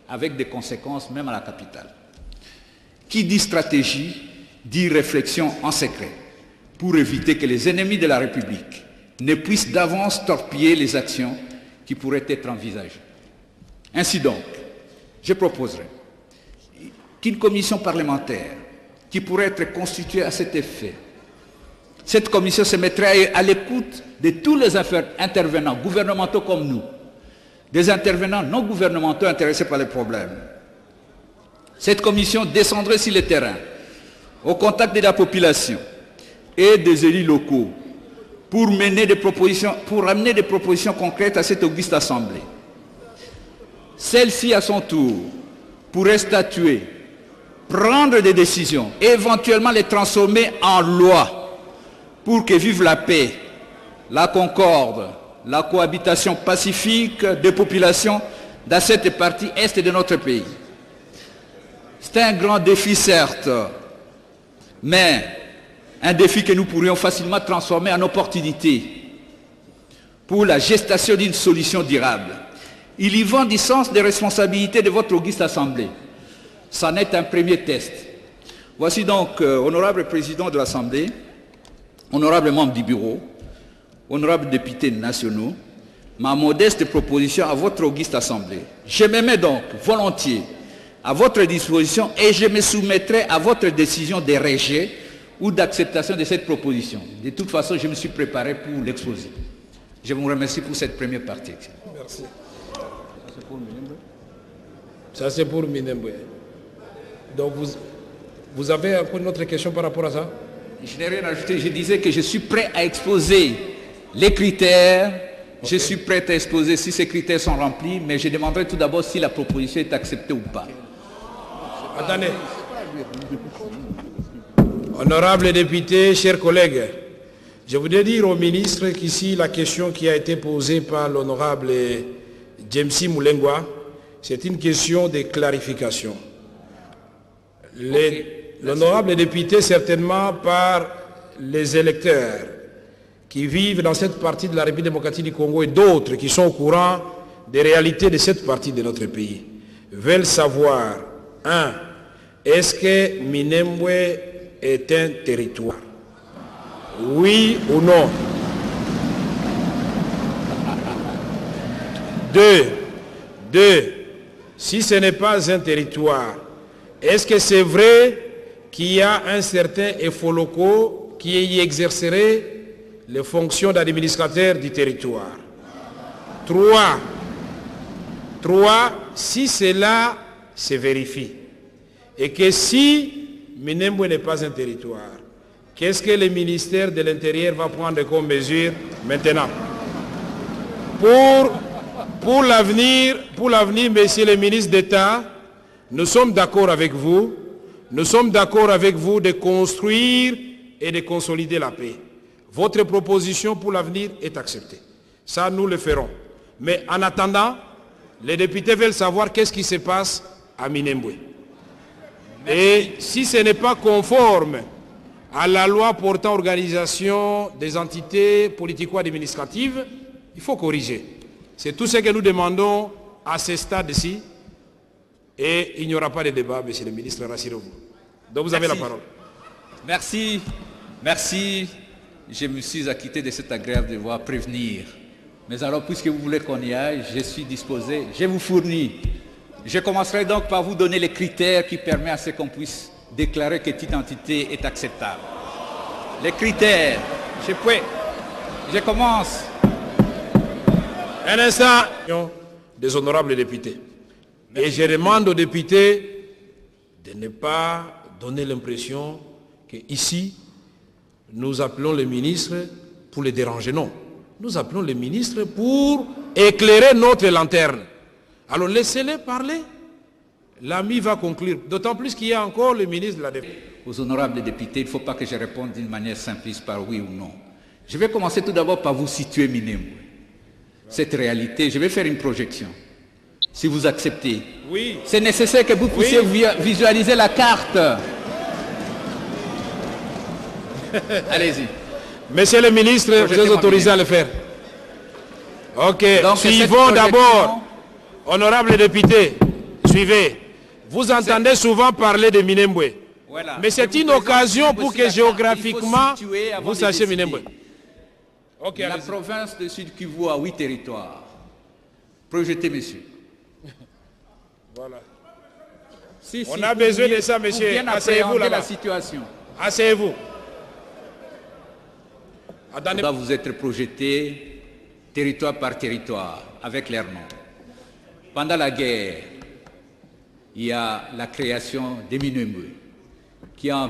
avec des conséquences même à la capitale. Qui dit stratégie, dit réflexion en secret, pour éviter que les ennemis de la République ne puissent d'avance torpiller les actions qui pourraient être envisagées. Ainsi donc, je proposerai qu'une commission parlementaire qui pourrait être constituée à cet effet, cette commission se mettrait à l'écoute de tous les intervenants, gouvernementaux comme nous, des intervenants non gouvernementaux intéressés par les problèmes. Cette commission descendrait sur le terrain, au contact de la population et des élus locaux, pour amener des propositions concrètes à cette auguste assemblée. Celle-ci, à son tour, pourrait statuer, prendre des décisions et éventuellement les transformer en loi pour que vive la paix, la concorde, la cohabitation pacifique des populations dans cette partie est de notre pays. C'est un grand défi, certes, mais un défi que nous pourrions facilement transformer en opportunité pour la gestation d'une solution durable. Il y va du sens des responsabilités de votre auguste assemblée. C'en est un premier test. Voici donc, honorable président de l'Assemblée, honorable membre du bureau, honorables députés nationaux, ma modeste proposition à votre auguste assemblée. Je me mets donc volontiers à votre disposition et je me soumettrai à votre décision de rejet ou d'acceptation de cette proposition. De toute façon, je me suis préparé pour l'exposer. Je vous remercie pour cette première partie. Merci. Ça, c'est pour Minembwe. Donc, vous avez encore une autre question par rapport à ça? Je n'ai rien ajouté. Je disais que je suis prêt à exposer les critères. Okay. Je suis prêt à exposer si ces critères sont remplis, mais je demanderai tout d'abord si la proposition est acceptée ou pas. Attendez. Honorables députés, chers collègues, je voudrais dire au ministre qu'ici, la question qui a été posée par l'honorable James Mulengwa, c'est une question de clarification. L'honorable député, certainement par les électeurs qui vivent dans cette partie de la République démocratique du Congo et d'autres qui sont au courant des réalités de cette partie de notre pays, veulent savoir, 1. Est-ce que Minembwe est un territoire? Oui ou non? 2. Si ce n'est pas un territoire, est-ce que c'est vrai qu'il y a un certain Efoloko qui y exercerait les fonctions d'administrateur du territoire? 3. Si cela se vérifie, et que si Minembwe n'est pas un territoire, qu'est-ce que le ministère de l'Intérieur va prendre comme mesure maintenant? Pour l'avenir, monsieur le ministre d'État, nous sommes d'accord avec vous. Nous sommes d'accord avec vous de construire et de consolider la paix. Votre proposition pour l'avenir est acceptée. Ça, nous le ferons. Mais en attendant, les députés veulent savoir qu'est-ce qui se passe à Minembwe. Et si ce n'est pas conforme à la loi portant organisation des entités politico-administratives, il faut corriger. C'est tout ce que nous demandons à ce stade-ci. Et il n'y aura pas de débat, monsieur le ministre, rassurez-vous. Donc vous avez la parole. Merci. Je me suis acquitté de cet agréable devoir prévenir. Mais alors, puisque vous voulez qu'on y aille, je suis disposé, je vous fournis. Je commencerai donc par vous donner les critères qui permettent à ce qu'on puisse déclarer que cette entité est acceptable. Les critères, je commence. Un instant, des honorables députés. Et je demande aux députés de ne pas donner l'impression qu'ici, nous appelons les ministres pour les déranger. Non. Nous appelons les ministres pour éclairer notre lanterne. Alors laissez-les parler. L'ami va conclure. D'autant plus qu'il y a encore le ministre de la Défense. Aux honorables députés, il ne faut pas que je réponde d'une manière simpliste par oui ou non. Je vais commencer tout d'abord par vous situer Minembwe. Cette réalité, je vais faire une projection. Si vous acceptez. Oui. C'est nécessaire que vous puissiez visualiser la carte. Allez-y. Monsieur le ministre, vous êtes autorisé à le faire. Ok. Donc, suivons d'abord, honorable député, Suivez. Vous entendez souvent parler de Minembwe. Voilà. Mais c'est une occasion pour que géographiquement, vous sachiez Minembwe. Ok, la province de Sud Kivu a 8 territoires. Projetez, monsieur. Voilà. Si, on a besoin de ça, monsieur. Asseyez-vous là-bas. La situation. Asseyez-vous. Doit vous être projeté territoire par territoire avec leurs noms. Pendant la guerre, il y a la création des Minembwe qui a